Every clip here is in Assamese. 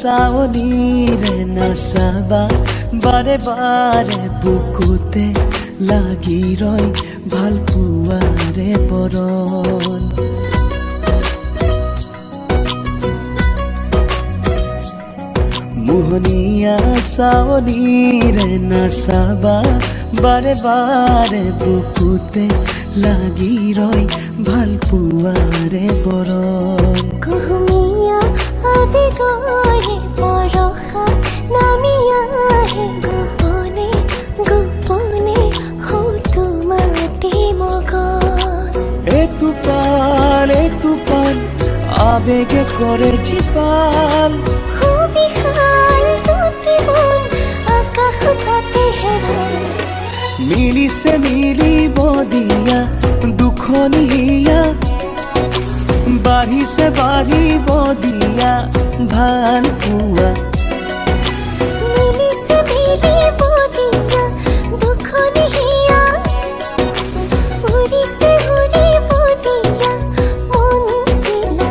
চাৱনিৰে নাচাবা বাৰে বাৰে বুকুতে লাগি ৰয় ভাল পোৱাৰে বৰণ মোহনীয়া চাৱনিৰে নাচাবা বাৰে বাৰে বুকুতে লাগি ৰয় ভাল পোৱাৰে বৰণ কুহুমীয়া আবেগৰে বৰষা নামি আহে গোপনে গোপনে হয়তো মাতি মগন এটোপাল আবেগে কৰে জীপাল সুবিশাল দুটি মন আকাশ তাতে হেৰাল মিলিছে মিলিব দিয়া দুখনীয়া বাঢ়িছে বাঢ়িব দিয়া ভাল পোৱা মিলিছে মিলিব দিয়া দুখনীয়া উৰিছে উৰিব দিয়া মন চিলা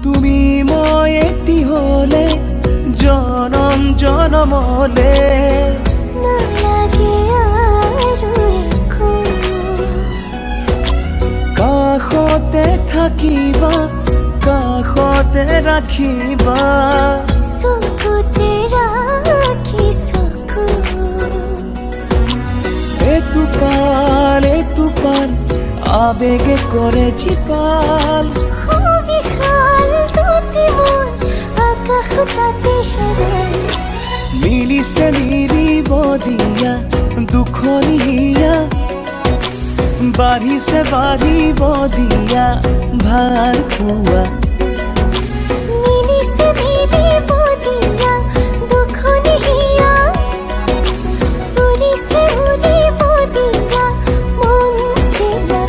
তুমি মই এটি হলে জনম জনমলে নালাগে আৰু একো কাষতে থাকিবা কাষতে ৰাখিবা চকুতে ৰাখি চকু এটোপাল আবেগে কৰে জীপাল সুবিশাল দুটি মন আকাশ তাতে হেৰাল মিলিছে মিলিব দিয়া দুখনীয়া বাঢ়িছে বাঢ়িব দিয়া ভাল পোৱা মিলিছে মিলিব দিয়া দুখনীয়া উৰিছে উৰিব দিয়া মন চিলা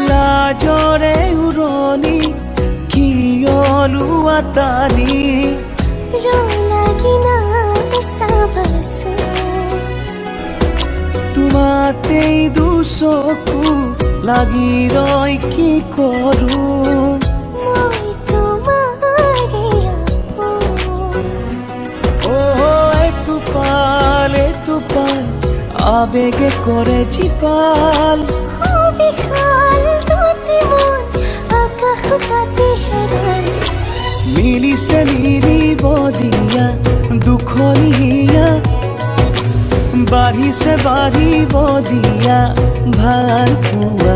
লাজৰে উৰণি কিয়লো আতালি লাগি নাই চাবাচোন তোমাতেই দুচকু লাগি ৰয় কি কৰো মই তোমাৰে আপোন এটোপাল আবেগে কৰে জীপাল সুবিশাল দুটি মন আকাশ তাতে হেৰাল মিলিছে মিলিব দিয়া দুখনীয়া বাঢ়িছে বাঢ়িব দিয়া ভাল পোৱা